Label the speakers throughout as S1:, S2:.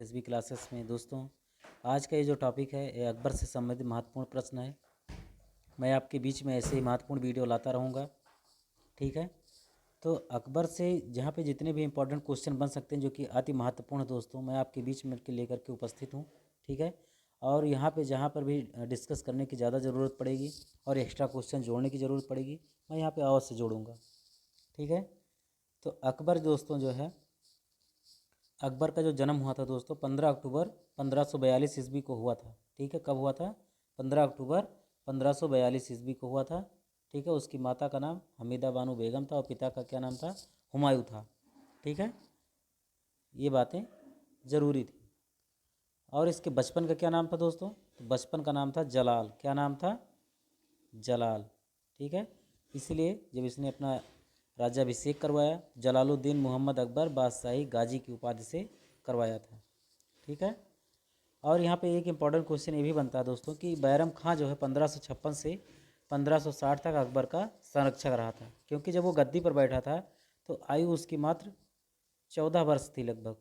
S1: SB classes में दोस्तों, आज का ये जो टॉपिक है ये अकबर से संबंधित महत्वपूर्ण प्रश्न है। मैं आपके बीच में ऐसे ही महत्वपूर्ण वीडियो लाता रहूँगा। ठीक है, तो अकबर से जहाँ पे जितने भी इंपॉर्टेंट क्वेश्चन बन सकते हैं जो कि अति महत्वपूर्ण है दोस्तों, मैं आपके बीच में के लेकर के उपस्थित हूँ। ठीक है, और यहाँ पे जहाँ पर भी डिस्कस करने की ज़्यादा ज़रूरत पड़ेगी और एक्स्ट्रा क्वेश्चन जोड़ने की ज़रूरत पड़ेगी, मैं यहाँ पे अवश्य जोड़ूँगा। ठीक है, तो अकबर दोस्तों जो है, अकबर का जो जन्म हुआ था दोस्तों 15 अक्टूबर 1542 ईस्वी को हुआ था। ठीक है, कब हुआ था? 15 अक्टूबर 1542 ईस्वी को हुआ था। ठीक है, उसकी माता का नाम हमीदा बानो बेगम था और पिता का क्या नाम था? हुमायूं था। ठीक है, ये बातें ज़रूरी थी। और इसके बचपन का क्या नाम था दोस्तों? तो बचपन का नाम था जलाल। क्या नाम था? जलाल। ठीक है, इसलिए जब इसने अपना राज्याभिषेक करवाया, जलालुद्दीन मोहम्मद अकबर बादशाही गाजी की उपाधि से करवाया था। ठीक है, और यहाँ पे एक इम्पॉर्टेंट क्वेश्चन ये भी बनता है दोस्तों कि बैरम खां जो है 1556 से 1560 तक अकबर का संरक्षक रहा था, क्योंकि जब वो गद्दी पर बैठा था तो आयु उसकी मात्र 14 वर्ष थी, लगभग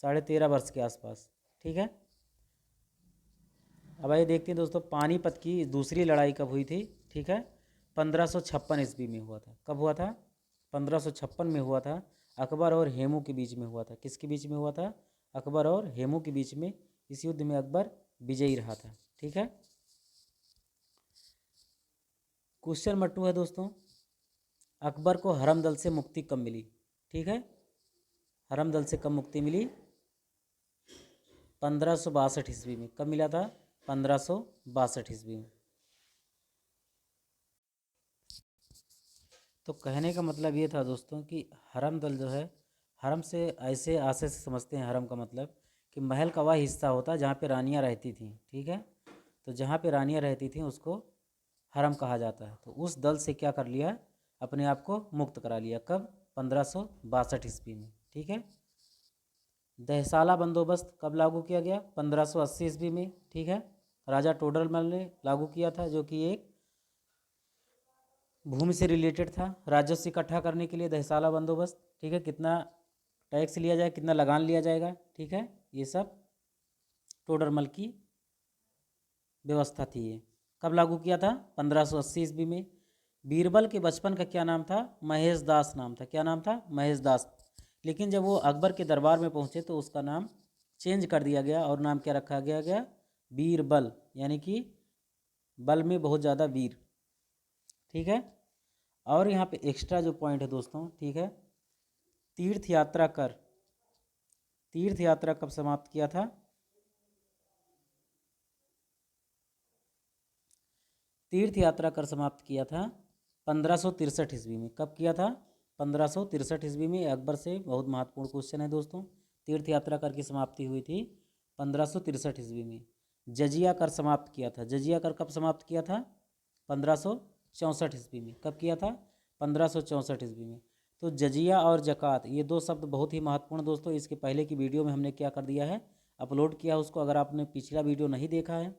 S1: 13.5 वर्ष के आसपास। ठीक है, अब आइए देखते हैं दोस्तों पानीपत की दूसरी लड़ाई कब हुई थी। ठीक है, 1556 ईस्वी में हुआ था। कब हुआ था? 1556 में हुआ था। अकबर और हेमू के बीच में हुआ था। किसके बीच में हुआ था? अकबर और हेमू के बीच में। इस युद्ध में अकबर विजयी रहा था। ठीक है, क्वेश्चन नंबर 2 है दोस्तों, अकबर को हरम दल से मुक्ति कब मिली? ठीक है, हरम दल से कब मुक्ति मिली? 1562 ईस्वी में। कब मिला था? 1562 ईस्वी में। तो कहने का मतलब ये था दोस्तों कि हरम दल जो है, हरम से ऐसे आशय से समझते हैं हरम का मतलब कि महल का वह हिस्सा होता है जहाँ पे रानियाँ रहती थीं। ठीक है, तो जहाँ पे रानियाँ रहती थीं उसको हरम कहा जाता है। तो उस दल से क्या कर लिया? अपने आप को मुक्त करा लिया। कब? 1562 ईस्वी में। ठीक है, दहसाला बंदोबस्त कब लागू किया गया? 1580 ईस्वी में। ठीक है, राजा टोडरमल ने लागू किया था, जो कि एक भूमि से रिलेटेड था, राजस्व इकट्ठा करने के लिए दहसाला बंदोबस्त। ठीक है, कितना टैक्स लिया जाए, कितना लगान लिया जाएगा। ठीक है, ये सब टोडरमल की व्यवस्था थी। ये कब लागू किया था? 1580 ईस्वी में। बीरबल के बचपन का क्या नाम था? महेश दास नाम था। क्या नाम था? महेश दास। लेकिन जब वो अकबर के दरबार में पहुंचे तो उसका नाम चेंज कर दिया गया और नाम क्या रखा गया? बीरबल, यानी कि बल में बहुत ज़्यादा वीर। ठीक है, और यहाँ पे एक्स्ट्रा जो पॉइंट है दोस्तों, ठीक है, तीर्थ यात्रा कर, तीर्थ यात्रा कब समाप्त किया था? तीर्थ यात्रा कर समाप्त किया था 1563 ईस्वी में। कब किया था? 1563 ईस्वी में। अकबर से बहुत महत्वपूर्ण क्वेश्चन है दोस्तों। तीर्थ यात्रा कर की समाप्ति हुई थी 1563 ईस्वी में। जजिया कर समाप्त किया था। जजिया कर कब समाप्त किया था? 1564 ईस्वी में। कब किया था? 1564 ईस्वी में। तो जजिया और जक़ात ये दो शब्द बहुत ही महत्वपूर्ण दोस्तों। इसके पहले की वीडियो में हमने क्या कर दिया है? अपलोड किया उसको। अगर आपने पिछला वीडियो नहीं देखा है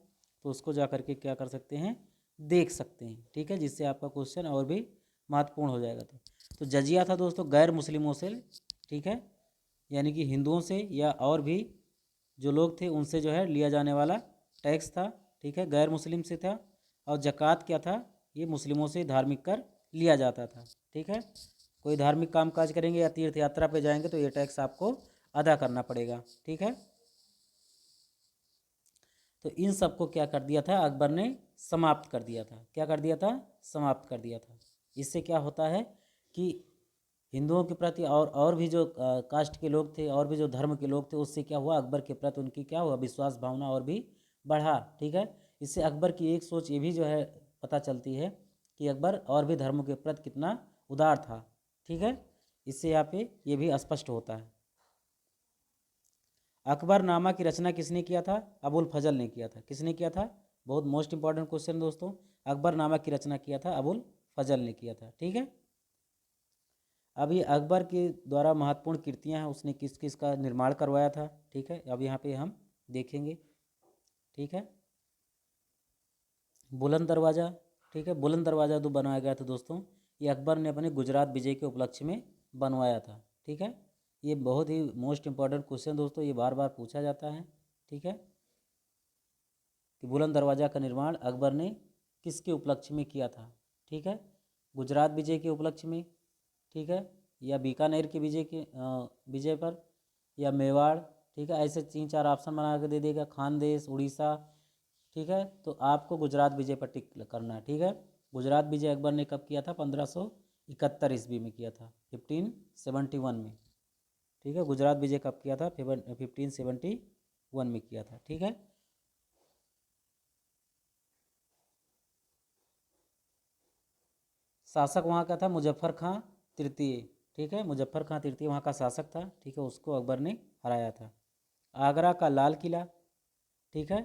S1: तो उसको जा करके क्या कर सकते हैं? देख सकते हैं। ठीक है, जिससे आपका क्वेश्चन और भी महत्वपूर्ण हो जाएगा। तो जजिया था दोस्तों गैर मुस्लिमों से, ठीक है, यानी कि हिंदुओं से या और भी जो लोग थे उनसे जो है लिया जाने वाला टैक्स था। ठीक है, गैर मुस्लिम से था। और जक़ात क्या था? ये मुस्लिमों से धार्मिक कर लिया जाता था। ठीक है, कोई धार्मिक काम काज करेंगे या तीर्थ यात्रा पे जाएंगे तो ये टैक्स आपको अदा करना पड़ेगा। ठीक है, तो इन सबको क्या कर दिया था? अकबर ने समाप्त कर दिया था। क्या कर दिया था? समाप्त कर दिया था। इससे क्या होता है कि हिंदुओं के प्रति और भी जो कास्ट के लोग थे और भी जो धर्म के लोग थे, उससे क्या हुआ? अकबर के प्रति उनकी क्या हुआ? विश्वास भावना और भी बढ़ा। ठीक है, इससे अकबर की एक सोच ये भी जो है पता चलती है कि अकबर और भी धर्मों के प्रति कितना उदार था। ठीक है, इससे यहाँ पे ये भी स्पष्ट होता है। अकबरनामा की रचना किसने किया था? अबुल फजल ने किया था। किसने किया था? बहुत मोस्ट इंपॉर्टेंट क्वेश्चन दोस्तों। अकबरनामा की रचना किया था अबुल फजल ने किया था। ठीक है, अब ये अकबर के द्वारा महत्वपूर्ण कृतियाँ हैं, उसने किस किस का निर्माण करवाया था। ठीक है, अब यहाँ पे हम देखेंगे। ठीक है, बुलंद दरवाज़ा। ठीक है, बुलंद दरवाज़ा जो बनाया गया था दोस्तों, ये अकबर ने अपने गुजरात विजय के उपलक्ष्य में बनवाया था। ठीक है, ये बहुत ही मोस्ट इम्पॉर्टेंट क्वेश्चन दोस्तों, ये बार बार पूछा जाता है। ठीक है, कि बुलंद दरवाज़ा का निर्माण अकबर ने किसके उपलक्ष्य में किया था। ठीक है, गुजरात विजय के उपलक्ष्य में, ठीक है, या बीकानेर के विजय पर, या मेवाड़। ठीक है, ऐसे 3-4 ऑप्शन बना के दे देगा, खानदेश, उड़ीसा। ठीक है, तो आपको गुजरात विजय पर टिक करना है। ठीक है, गुजरात विजय अकबर ने कब किया था? 1571 ईस्वी में किया था, 1571 में। ठीक है, गुजरात विजय कब किया था? 1571 में किया था। ठीक है, शासक वहाँ का था मुजफ्फर खां तृतीय। ठीक है, मुजफ्फर खां तृतीय वहाँ का शासक था। ठीक है, उसको अकबर ने हराया था। आगरा का लाल किला, ठीक है,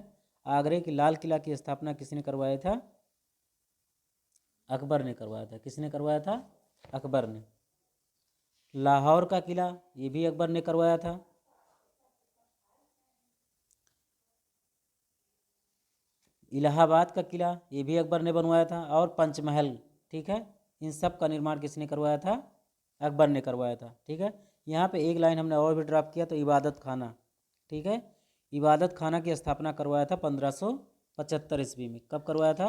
S1: आगरे की लाल किला की स्थापना किसने करवाया था? अकबर ने करवाया था। किसने करवाया था? अकबर ने। लाहौर का किला, ये भी अकबर ने करवाया था। इलाहाबाद का किला, ये भी अकबर ने बनवाया था। और पंचमहल, ठीक है, इन सब का निर्माण किसने करवाया था? अकबर ने करवाया था। ठीक है, यहाँ पे एक लाइन हमने और भी ड्रॉप किया, तो इबादत खाना। ठीक है, इबादत खाना की स्थापना करवाया था 1575 ईस्वी में। कब करवाया था?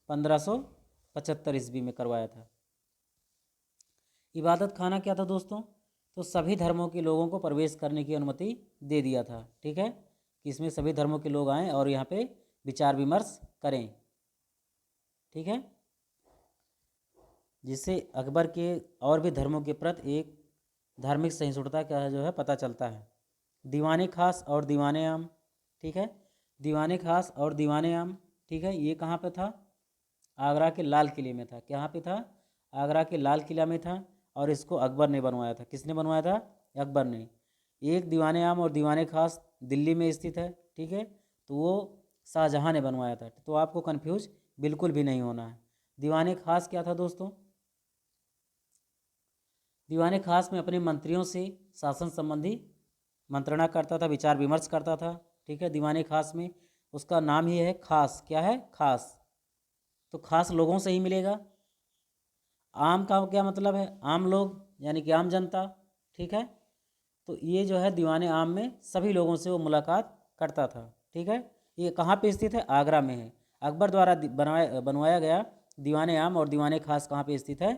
S1: 1575 ईस्वी में करवाया था। इबादत खाना क्या था दोस्तों? तो सभी धर्मों के लोगों को प्रवेश करने की अनुमति दे दिया था। ठीक है, कि इसमें सभी धर्मों के लोग आएँ और यहाँ पे विचार विमर्श करें। ठीक है, जिससे अकबर के और भी धर्मों के प्रति एक धार्मिक सहिष्णुता का जो है पता चलता है। दीवाने खास और दीवाने आम, ठीक है, दीवाने खास और दीवाने आम, ठीक है, ये कहाँ पे था? आगरा के लाल किले में था। कहाँ पे था? आगरा के लाल किला में था। और इसको अकबर ने बनवाया था। किसने बनवाया था? अकबर ने। एक दीवाने आम और दीवाने खास दिल्ली में स्थित है। ठीक है, तो वो शाहजहाँ ने बनवाया था। तो आपको कन्फ्यूज बिल्कुल भी नहीं होना है। दीवाने खास क्या था दोस्तों? दीवाने खास में अपने मंत्रियों से शासन संबंधी मंत्रणा करता था, विचार विमर्श करता था। ठीक है, दीवाने खास में उसका नाम ही है खास। क्या है? खास। तो खास लोगों से ही मिलेगा। आम का क्या मतलब है? आम लोग, यानी कि आम जनता। ठीक है, तो ये जो है दीवाने आम में सभी लोगों से वो मुलाकात करता था। ठीक है, ये कहाँ पे स्थित है? आगरा में है। अकबर द्वारा बनवाया गया दीवाने आम और दीवाने खास कहाँ पे स्थित है?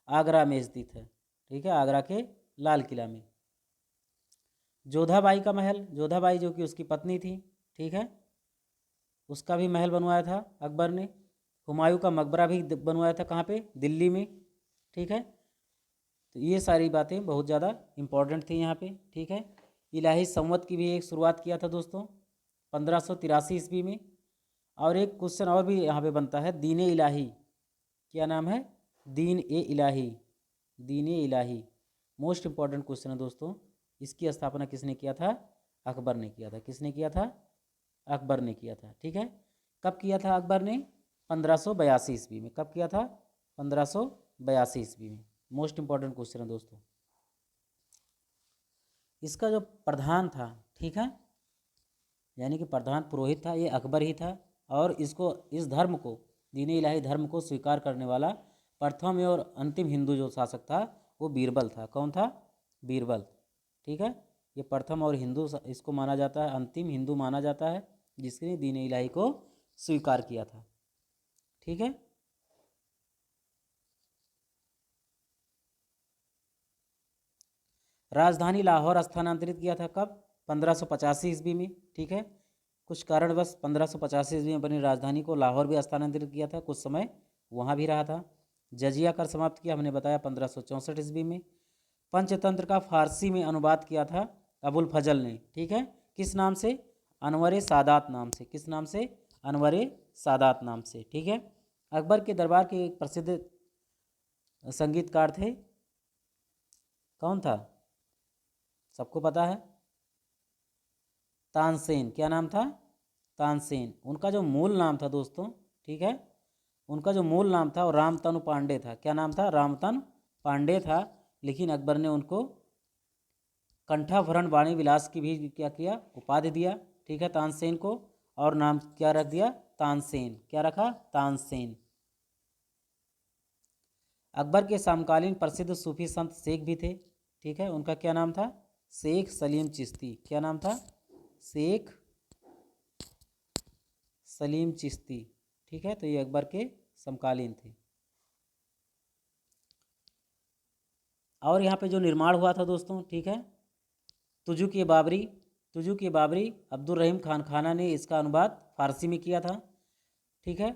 S1: आगरा में स्थित है। ठीक है, आगरा के लाल किला में। जोधाबाई का महल, जोधाबाई जो कि उसकी पत्नी थी, ठीक है, उसका भी महल बनवाया था अकबर ने। हुमायूं का मकबरा भी बनवाया था। कहाँ पे? दिल्ली में। ठीक है, तो ये सारी बातें बहुत ज़्यादा इम्पोर्टेंट थी यहाँ पे। ठीक है, इलाही संवत की भी एक शुरुआत किया था दोस्तों 1583 ईस्वी में। और एक क्वेश्चन और भी यहाँ पे बनता है, दीन ए इलाही। क्या नाम है? दीन ए इलाही। दीन ए इलाही मोस्ट इम्पॉर्टेंट क्वेश्चन है दोस्तों। इसकी स्थापना किसने किया था? अकबर ने किया था। किसने किया था? अकबर ने किया था। ठीक है, कब किया था अकबर ने? 1582 ईस्वी में। कब किया था? 1582 ईस्वी में। मोस्ट इम्पॉर्टेंट क्वेश्चन है दोस्तों। इसका जो प्रधान था, ठीक है, यानी कि प्रधान पुरोहित था, ये अकबर ही था। और इसको, इस धर्म को, दीन इलाही धर्म को स्वीकार करने वाला प्रथम और अंतिम हिंदू जो शासक था वो बीरबल था। कौन था? बीरबल। ठीक है, ये प्रथम और हिंदू इसको माना जाता है, अंतिम हिंदू माना जाता है जिसने दीन इलाही को स्वीकार किया था। ठीक है, राजधानी लाहौर स्थानांतरित किया था कब? 1585 ईस्वी में। ठीक है, कुछ कारणवश 1585 ईस्वी में बनी राजधानी को लाहौर भी स्थानांतरित किया था, कुछ समय वहाँ भी रहा था। जजिया कर समाप्त किया, हमने बताया 1564 ईस्वी में। पंचतंत्र का फारसी में अनुवाद किया था अबुल फजल ने। ठीक है, किस नाम से? अनवर सादात नाम से। किस नाम से? अनवर सादात नाम से। ठीक है, अकबर के दरबार के एक प्रसिद्ध संगीतकार थे, कौन था? सबको पता है, तानसेन। क्या नाम था? तानसेन। उनका जो मूल नाम था दोस्तों, ठीक है, उनका जो मूल नाम था वो रामतनु पांडे था। क्या नाम था? रामतनु पांडे था। लेकिन अकबर ने उनको कंठाभरण वाणी विलास की भी क्या किया? उपाधि दिया। ठीक है, तानसेन को। और नाम क्या रख दिया? तानसेन। क्या रखा? तानसेन। अकबर के समकालीन प्रसिद्ध सूफी संत शेख भी थे। ठीक है, उनका क्या नाम था? शेख सलीम चिश्ती। क्या नाम था? शेख सलीम चिश्ती। ठीक है, तो ये अकबर के समकालीन थे। और यहाँ पे जो निर्माण हुआ था दोस्तों, ठीक है, तुजुक ए बाबरी, तुजुक ए बाबरी अब्दुल रहीम खान खाना ने इसका अनुवाद फारसी में किया था। ठीक है,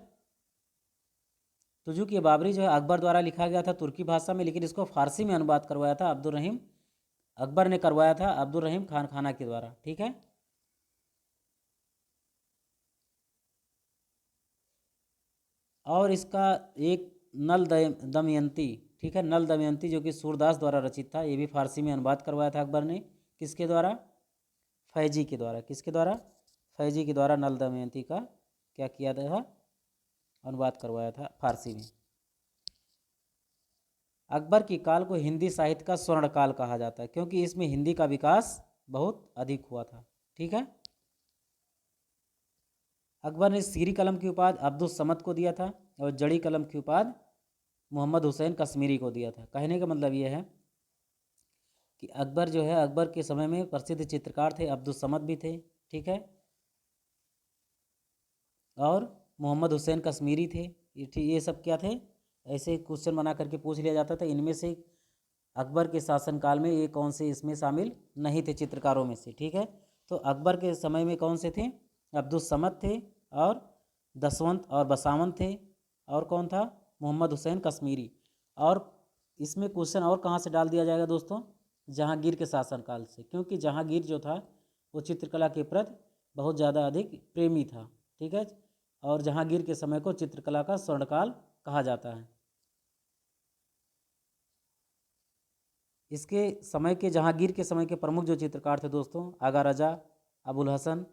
S1: तुजुक ए बाबरी जो है अकबर द्वारा लिखा गया था तुर्की भाषा में, लेकिन इसको फारसी में अनुवाद करवाया था अब्दुल रहीम, अकबर ने करवाया था अब्दुल रहीम खान खाना के द्वारा। ठीक है, और इसका एक नल दमयंती, ठीक है, नल दमयंती जो कि सूरदास द्वारा रचित था, ये भी फारसी में अनुवाद करवाया था अकबर ने। किसके द्वारा? फैजी के द्वारा। किसके द्वारा? फैजी के द्वारा नल दमयंती का क्या किया था? अनुवाद करवाया था फारसी में। अकबर की काल को हिंदी साहित्य का स्वर्ण काल कहा जाता है, क्योंकि इसमें हिंदी का विकास बहुत अधिक हुआ था। ठीक है, अकबर ने सीरी कलम की उपाधि अब्दुल समद को दिया था और जड़ी कलम की उपाधि मोहम्मद हुसैन कश्मीरी को दिया था। कहने का मतलब ये है कि अकबर जो है, अकबर के समय में प्रसिद्ध चित्रकार थे, अब्दुल समद भी थे। ठीक है, और मोहम्मद हुसैन कश्मीरी थे। ये सब क्या थे? ऐसे क्वेश्चन बना करके पूछ लिया जाता था, इनमें से अकबर के शासनकाल में ये कौन से इसमें शामिल नहीं थे चित्रकारों में से। ठीक है, तो अकबर के समय में कौन से थे? अब्दुल समद थे, और दसवंत और बसावंत थे, और कौन था? मोहम्मद हुसैन कश्मीरी। और इसमें क्वेश्चन और कहाँ से डाल दिया जाएगा दोस्तों? जहांगीर के शासनकाल से, क्योंकि जहांगीर जो था वो चित्रकला के प्रति बहुत ज़्यादा अधिक प्रेमी था। ठीक है, और जहांगीर के समय को चित्रकला का स्वर्णकाल कहा जाता है। इसके समय के, जहांगीर के समय के प्रमुख जो चित्रकार थे दोस्तों, आगा रजा, अबुल हसन,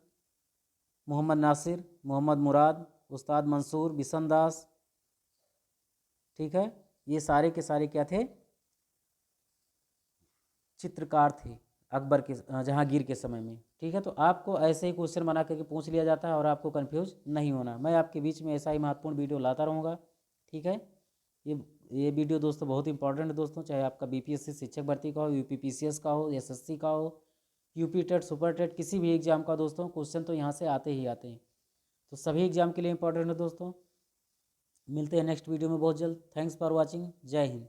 S1: मोहम्मद नासिर, मोहम्मद मुराद, उस्ताद मंसूर, बिशन दास। ठीक है, ये सारे के सारे क्या थे? चित्रकार थे अकबर के, जहांगीर के समय में। ठीक है, तो आपको ऐसे ही क्वेश्चन बना करके पूछ लिया जाता है और आपको कंफ्यूज नहीं होना। मैं आपके बीच में ऐसा ही महत्वपूर्ण वीडियो लाता रहूँगा। ठीक है, ये ये वीडियो दोस्तों बहुत इंपॉर्टेंट है दोस्तों, चाहे आपका बीपीएससी शिक्षक भर्ती का हो, यूपीपीसीएस का हो, एसएससी का हो, यूपी टेट, सुपर टेट, किसी भी एग्जाम का दोस्तों क्वेश्चन तो यहाँ से आते ही आते हैं। तो सभी एग्जाम के लिए इंपॉर्टेंट है दोस्तों। मिलते हैं नेक्स्ट वीडियो में बहुत जल्द। Thanks for watching. जय हिंद।